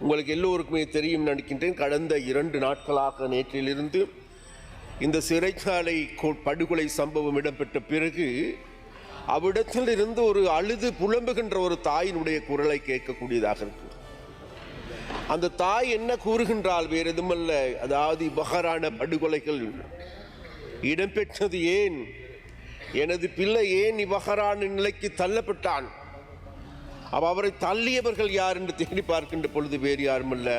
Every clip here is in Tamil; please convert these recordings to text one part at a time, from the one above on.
உங்களுக்கு எல்லோருக்குமே தெரியும் நினைக்கின்றேன். கடந்த 2 நாட்களாக நேற்றிலிருந்து இந்த சிறைச்சாலை படுகொலை சம்பவம் இடம்பெற்ற பிறகு அவ்விடத்தில் இருந்து ஒரு அழுது புலம்புகின்ற ஒரு தாயினுடைய குரலை கேட்கக்கூடியதாக இருக்கு. அந்த தாய் என்ன கூறுகின்றால் வேறு எதுமல்ல, அதாவது இவ்வகரான படுகொலைகள் இடம்பெற்றது ஏன், எனது பிள்ளை ஏன் இவ்வகரான நிலைக்கு தள்ளப்பட்டான், அவரை தள்ளியவர்கள் யார் என்று தேடி பார்க்கின்ற பொழுது வேறு யாருமல்ல,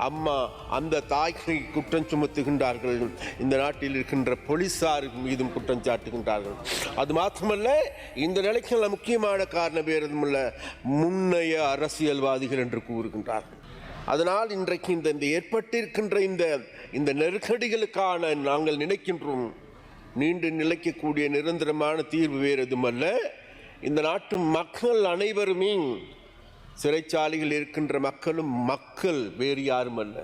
அம்மா அந்த தாய்க்கு குற்றம் சுமத்துகின்றார்கள். இந்த நாட்டில் இருக்கின்ற போலீசார் மீதும் குற்றம் சாட்டுகின்றார்கள். அது மாத்திரமல்ல, இந்த நிலைக்கு முக்கியமான காரணம் வேறு எதுமல்ல, முன்னைய அரசியல்வாதிகள் என்று கூறுகின்றார்கள். அதனால் இன்றைக்கு இந்த ஏற்பட்டிருக்கின்ற இந்த நெருக்கடிகளுக்கான நாங்கள் நினைக்கின்றோம் நீண்டு நிலைக்கக்கூடிய நிரந்தரமான தீர்வு வேறு எதுமல்ல, இந்த நாட்டு மக்கள் அனைவருமே, சிறைச்சாலையில் இருக்கின்ற மக்களும் மக்கள் வேறு யாரும் அல்ல,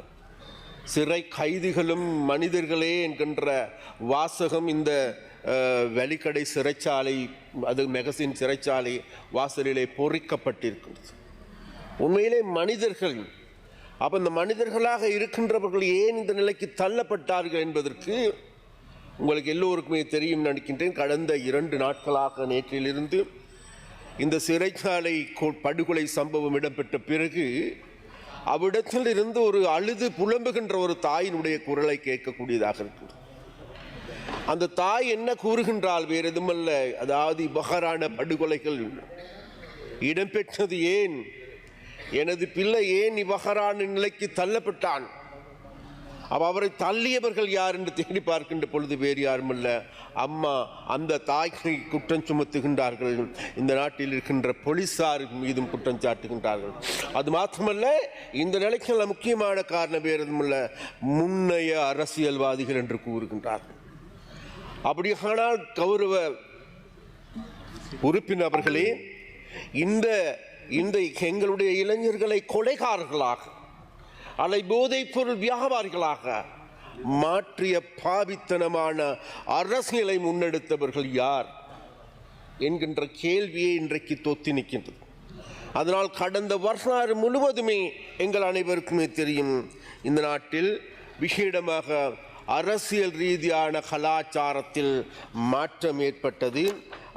சிறை கைதிகளும் மனிதர்களே என்கின்ற வாசகம் இந்த வெலிக்கடை சிறைச்சாலை, அது மெகசின் சிறைச்சாலை வாசலிலே பொறிக்கப்பட்டிருக்கிறது. உண்மையிலே மனிதர்கள். அப்போ இந்த மனிதர்களாக இருக்கின்றவர்கள் ஏன் இந்த நிலைக்கு தள்ளப்பட்டார்கள் என்பதற்கு உங்களுக்கு எல்லோருக்குமே தெரியும் நினைக்கின்றேன். கடந்த 2 நாட்களாக நேற்றிலிருந்து இந்த சிறைச்சாலை படுகொலை சம்பவம் இடம்பெற்ற பிறகு அவ்விடத்தில் இருந்து ஒரு அழுது புலம்புகின்ற ஒரு தாயினுடைய குரலை கேட்கக்கூடியதாக இருக்கு. அந்த தாய் என்ன கூறுகின்றால் வேறு எதுமல்ல, அதாவது இவ்வகரான படுகொலைகள் இடம்பெற்றது ஏன், எனது பிள்ளை ஏன் இவ்வகரான நிலைக்கு தள்ளப்பட்டான், அவரை தள்ளியவர்கள் யார் என்று தேடி பார்க்கின்ற பொழுது வேறு யாருமல்ல, அம்மா அந்த தாய்க்கு குற்றம் சுமத்துகின்றார்கள். இந்த நாட்டில் இருக்கின்ற போலீசார் மீதும் குற்றம் சாட்டுகின்றார்கள். அது மாத்திரமல்ல, இந்த நிலைக்கு முக்கியமான காரணம் வேறு எதுமல்ல, முன்னைய அரசியல்வாதிகள் என்று கூறுகின்றார்கள். அப்படியானால் கௌரவ உறுப்பினர்களே, இந்த எங்களுடைய இளைஞர்களை கொலைகாரர்களாக அல்லை போதைப் பொருள் வியாபாரிகளாக மாற்றிய பாவித்தனமான அரசியலை முன்னெடுத்தவர்கள் யார் என்கின்ற கேள்வியை இன்றைக்கு தொத்தி நிற்கின்றது. அதனால் கடந்த வரலாறு முழுவதுமே எங்கள் அனைவருக்குமே தெரியும், இந்த நாட்டில் விசேடமாக அரசியல் ரீதியான கலாச்சாரத்தில் மாற்றம் ஏற்பட்டது.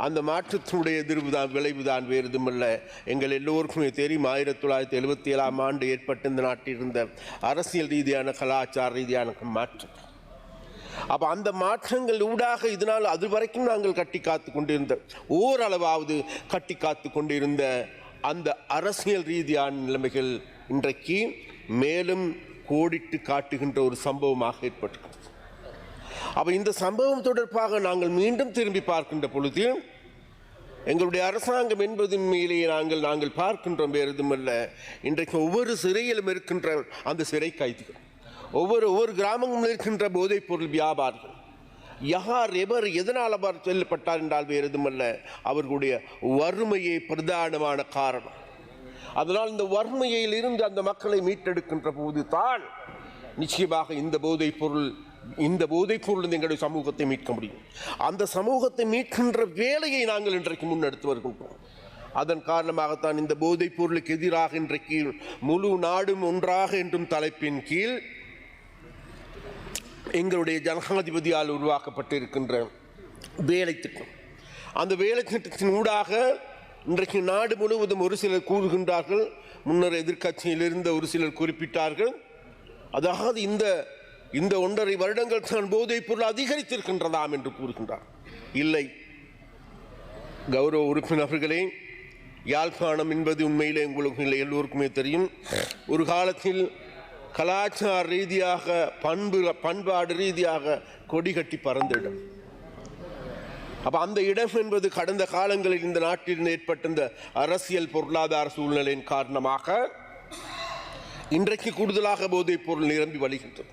அந்த மாற்றத்தினுடைய எதிர்வுதான் விளைவுதான் வேறு எதுவுமல்ல, எங்கள் எல்லோருக்குமே தெரியும், 1977ஆம் ஆண்டு ஏற்பட்ட இந்த நாட்டில் இருந்த அரசியல் ரீதியான கலாச்சார ரீதியான மாற்றம். அப்போ அந்த மாற்றங்கள் ஊடாக இதனால் அது வரைக்கும் நாங்கள் கட்டி காத்து கொண்டிருந்த, ஓரளவாவது கட்டி காத்து கொண்டிருந்த அந்த அரசியல் ரீதியான நிலைமைகள் இன்றைக்கு மேலும் கோடிட்டு காட்டுகின்ற ஒரு சம்பவமாக ஏற்பட்டிருக்கிறது. அப்போ இந்த சம்பவம் தொடர்பாக நாங்கள் மீண்டும் திரும்பி பார்க்கின்ற பொழுது எங்களுடைய அரசாங்கம் என்பதின் மேலே நாங்கள் பார்க்கின்றோம் வேறு எதுவுமல்ல, இன்றைக்கு ஒவ்வொரு சிறையிலும் இருக்கின்ற அந்த சிறை கைதிகள், ஒவ்வொரு கிராமங்களில் இருக்கின்ற போதைப் பொருள் வியாபாரிகள், யார் எவர் எதனால் அவர் செல்லப்பட்டார் என்றால் வேறு எதுவுமல்ல, அவர்களுடைய வறுமையே பிரதானமான காரணம். அதனால் இந்த வறுமையில் இருந்து அந்த மக்களை மீட்டெடுக்கின்ற போது தான் நிச்சயமாக இந்த போதைப் பொருள் எங்களுடைய சமூகத்தை மீட்க முடியும். அந்த சமூகத்தை மீட்கின்ற வேலையை நாங்கள் இன்றைக்கு முன்னெடுத்து வருகின்றோம். அதன் காரணமாகத்தான் இந்த போதைப் பொருளுக்கு எதிராக இன்றைக்கு முழு நாடும் ஒன்றாக என்றும் தலைப்பின் கீழ் எங்களுடைய ஜனாதிபதியால் உருவாக்கப்பட்டிருக்கின்ற வேலை திட்டம், அந்த வேலை திட்டத்தின் ஊடாக இன்றைக்கு நாடு முழுவதும் ஒரு சிலர் கூறுகின்றார்கள், முன்னர் எதிர்க்கட்சியில் இருந்த ஒரு சிலர் குறிப்பிட்டார்கள், அதாவது இந்த 1.5 வருடங்கள் தான் போதைப் பொருள் அதிகரித்திருக்கின்றதாம் என்று கூறுகின்றார். இல்லை கௌரவ உறுப்பினர்களே, யாழ்ப்பாணம் என்பது உண்மையிலே உங்களுக்கு எல்லோருக்குமே தெரியும், ஒரு காலத்தில் கலாச்சார ரீதியாக பண்பாடு ரீதியாக கொடி கட்டி பறந்த இடம். அப்போ அந்த இடம் என்பது கடந்த காலங்களில் இந்த நாட்டில் ஏற்பட்ட இந்த அரசியல் பொருளாதார சூழ்நிலையின் காரணமாக இன்றைக்கு கூடுதலாக போதைப் பொருள் நிரம்பி வழிகின்றது.